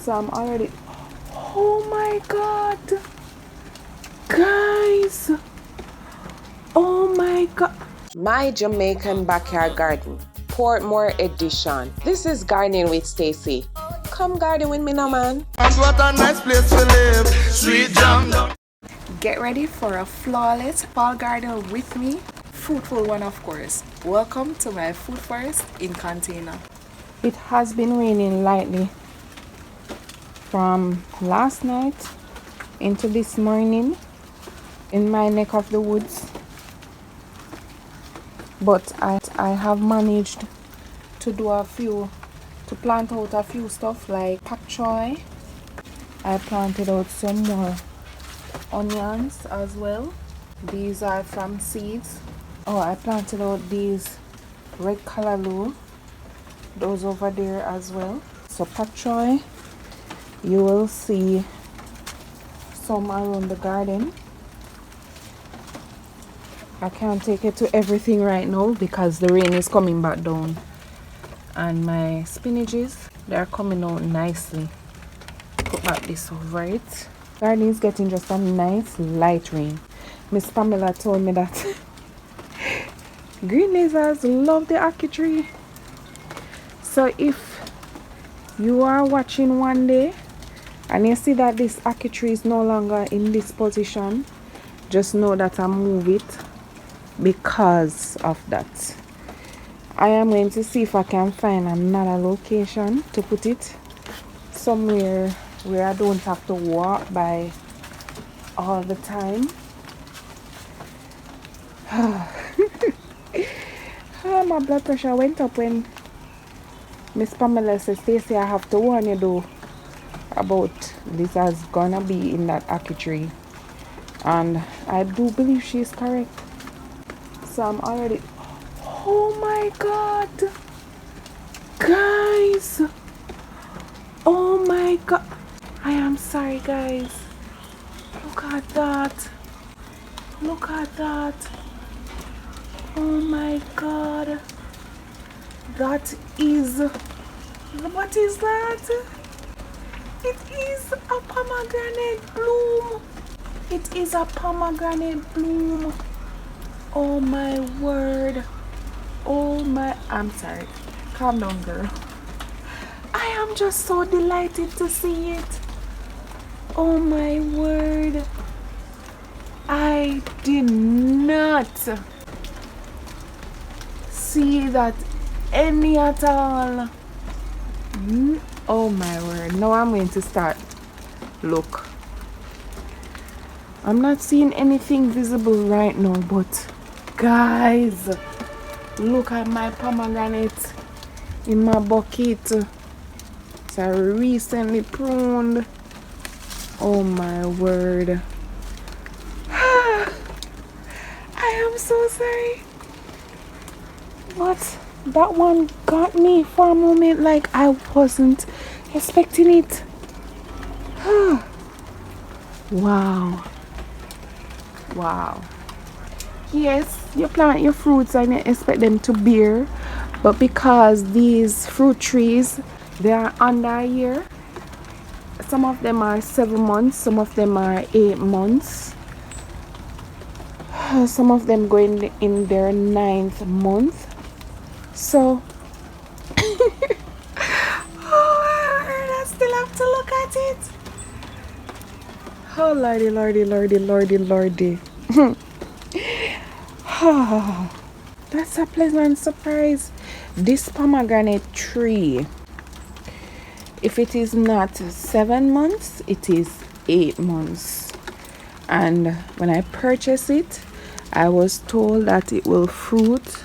So I'm already, oh my god, guys, oh my god. My Jamaican Backyard Garden, Portmore edition. This is Gardening with Stacey. Come garden with me now, man. And what a nice place to live. Sweet jam. Get ready for a flawless fall garden with me. Fruitful one, of course. Welcome to my food forest in container. It has been raining lightly from last night into this morning in my neck of the woods. But I have managed to plant out a few stuff like pak choy. I planted out some more onions as well. These are from seeds. Oh, I planted out these red callaloo. Those over there as well. So pak choy, you will see some around the garden. I can't take it to everything right now because the rain is coming back down. And my spinaches, they're coming out nicely. Put back this over it. Garden is getting just a nice light rain. Miss Pamela told me that green lizards love the ackee tree. So if you are watching one day and you see that this ackee tree is no longer in this position, just know that I move it because of that. I am going to see if I can find another location to put it, somewhere where I don't have to walk by all the time. My blood pressure went up when Miss Pamela said, Stacey, I have to warn you though about lizards gonna be in that ackee tree. And I do believe she's correct. So I'm already, oh my god, guys, oh my god, I am sorry guys, look at that, look at that, oh my god, that is, what is that? It is a pomegranate bloom. It is a pomegranate bloom. Oh my word. Oh my, I'm sorry. Calm down, girl. I am just so delighted to see it. Oh my word. I did not see that any at all. Oh my word. Now I'm going to start. Look. I'm not seeing anything visible right now, but guys, look at my pomegranate in my bucket. It's recently pruned. Oh my word. I am so sorry. But that one got me for a moment, like I wasn't expecting it. Wow. Wow. Yes, you plant your fruits and you expect them to bear, but because these fruit trees, they are under a year. Some of them are 7 months, some of them are 8 months, some of them going in their 9th month. So I still have to look at it. Oh lordy, lordy, lordy, lordy, lordy. That's a pleasant surprise. This pomegranate tree, if it is not 7 months, it is 8 months. And when I purchased it, I was told that it will fruit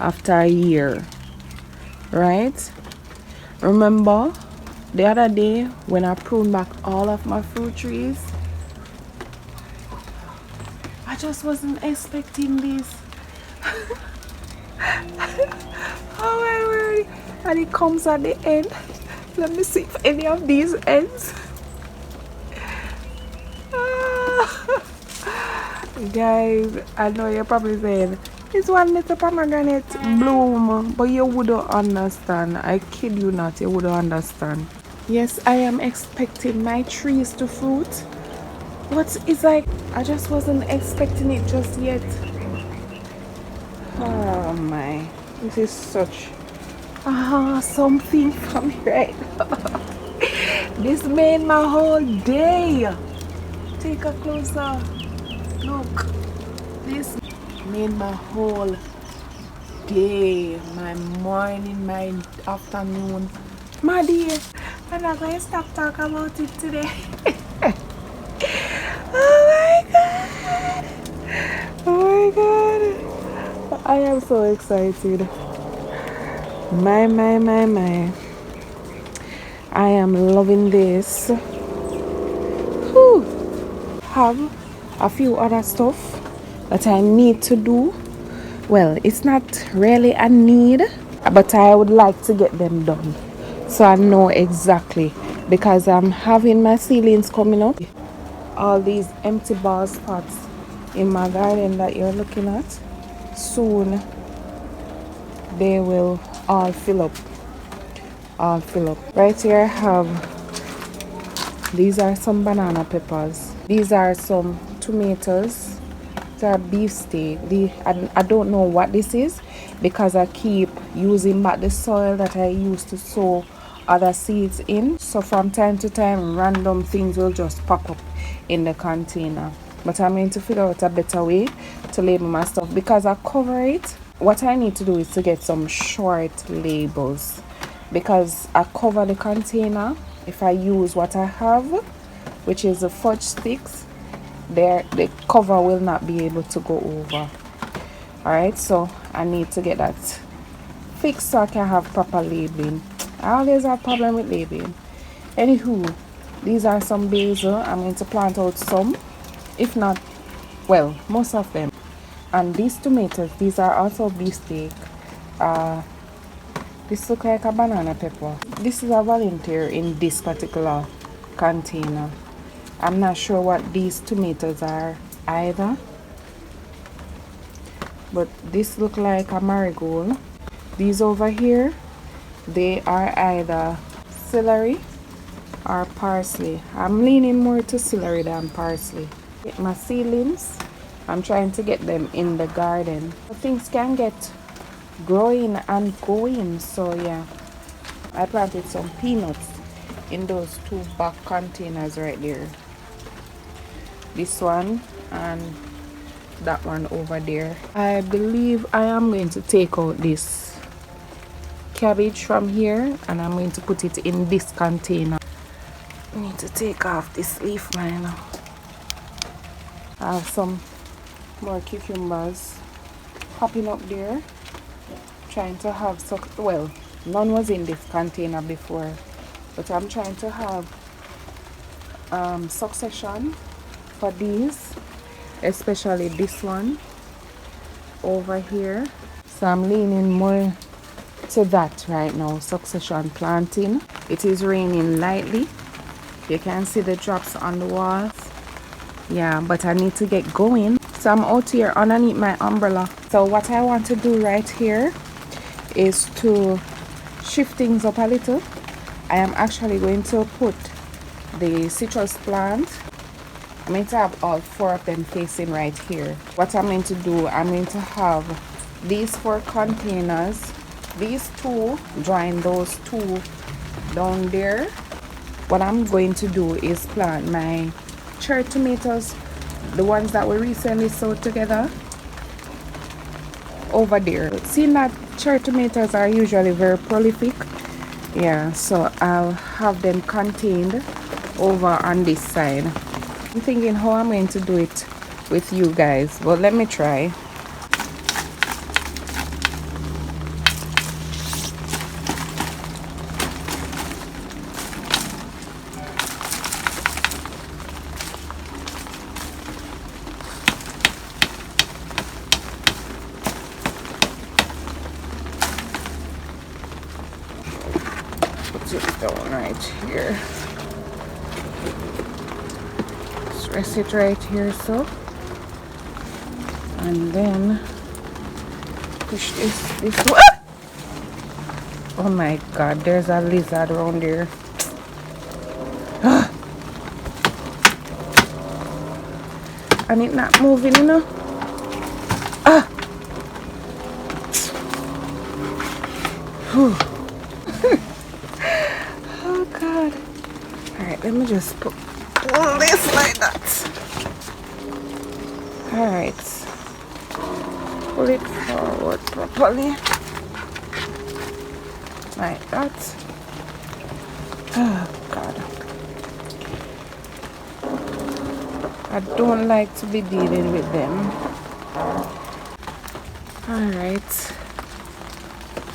after a year, right? Remember the other day when I pruned back all of my fruit trees? I just wasn't expecting this. Oh my word. And it comes at the end. Let me see if any of these ends. Guys, I know you're probably saying it's one little pomegranate bloom, but you wouldn't understand. I kid you not, you wouldn't understand. Yes, I am expecting my trees to fruit. What is like, I just wasn't expecting it just yet. Oh my, this is such something for me right now. This made my whole day. Take a closer look. This made my whole day, my morning, my afternoon, my day. I'm not going to stop talking about it today. Oh my god! Oh my god! I am so excited. My. I am loving this. Whew. Have a few other stuff that I need to do. Well, it's not really a need, but I would like to get them done. So I know exactly, because I'm having my ceilings coming up. All these empty ball spots in my garden that you're looking at, soon they will all fill up. Right here I have, these are some banana peppers. These are some tomatoes. These are beefsteak. I don't know what this is, because I keep using back the soil that I used to sow other seeds in. So from time to time, random things will just pop up in the container. But I'm going to figure out a better way to label my stuff, because I cover it. What I need to do is to get some short labels, because I cover the container. If I use what I have, which is the fudge sticks, the cover will not be able to go over. Alright, so I need to get that fixed so I can have proper labeling. I always have problem with labeling. Anywho, these are some basil. I'm going to plant out some, if not, well, most of them. And these tomatoes, these are also beefsteak. This looks like a banana pepper. This is a volunteer in this particular container. I'm not sure what these tomatoes are either, but this look like a marigold. These over here, they are either celery or parsley. I'm leaning more to celery than parsley. My seedlings, I'm trying to get them in the garden. Things can get growing and going. So yeah, I planted some peanuts in those two back containers right there. This one and that one over there. I believe I am going to take out this cabbage from here, and I'm going to put it in this container. I need to take off this leaf liner. I have some more cucumbers popping up there. Trying to have well, none was in this container before, but I'm trying to have succession for these, especially this one over here. So I'm leaning more to that right now, succession planting. It is raining lightly. You can see the drops on the walls. Yeah, but I need to get going. So I'm out here underneath my umbrella. So what I want to do right here is to shift things up a little. I am actually going to put the citrus plant. I'm going to have all four of them facing right here. What I'm going to do, I'm going to have these 4 containers, these 2, join those 2 down there. What I'm going to do is plant my cherry tomatoes, the ones that we recently sowed together, over there. Seeing that cherry tomatoes are usually very prolific, yeah, so I'll have them contained over on this side. I'm thinking how I'm going to do it with you guys, but let me try. Put it down right here. Just rest it right here, so, and then push this way. Oh my god, there's a lizard around there. and it's not moving, you know. Ah. Whew. Oh God. Alright, let me just pull this like that. Alright. Pull it forward properly. Like that. Oh God. I don't like to be dealing with them. Alright.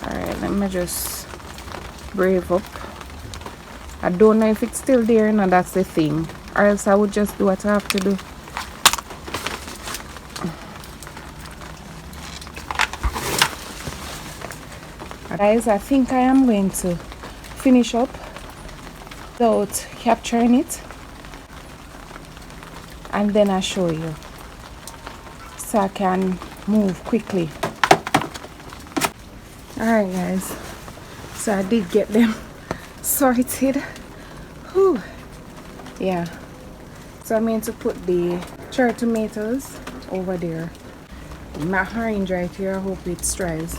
Alright, let me just brave up. I don't know if it's still there, and that's the thing. Or else I would just do what I have to do. Guys, I think I am going to finish up without capturing it. And then I'll show you. So I can move quickly. Alright guys. So I did get them sorted. Whew. Yeah. So I'm going to put the cherry tomatoes over there. My orange right here, I hope it dries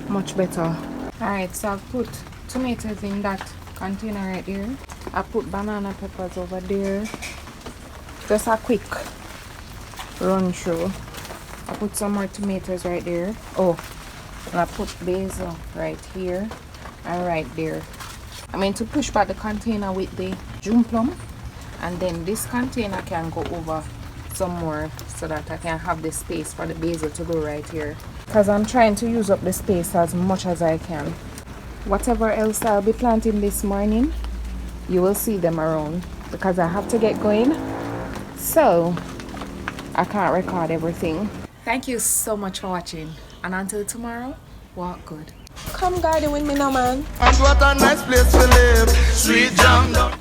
much better. Alright, so I've put tomatoes in that container right there. I put banana peppers over there. Just a quick run through. I put some more tomatoes right there. Oh, and I put basil right here and right there. I'm going to push back the container with the June plum, and then this container can go over some more so that I can have the space for the basil to go right here, because I'm trying to use up the space as much as I can. Whatever else I'll be planting this morning, you will see them around, because I have to get going, so I can't record everything. Thank you so much for watching, and until tomorrow, walk good. Come garden with me now, man. And what a nice place to live. Sweet jam down.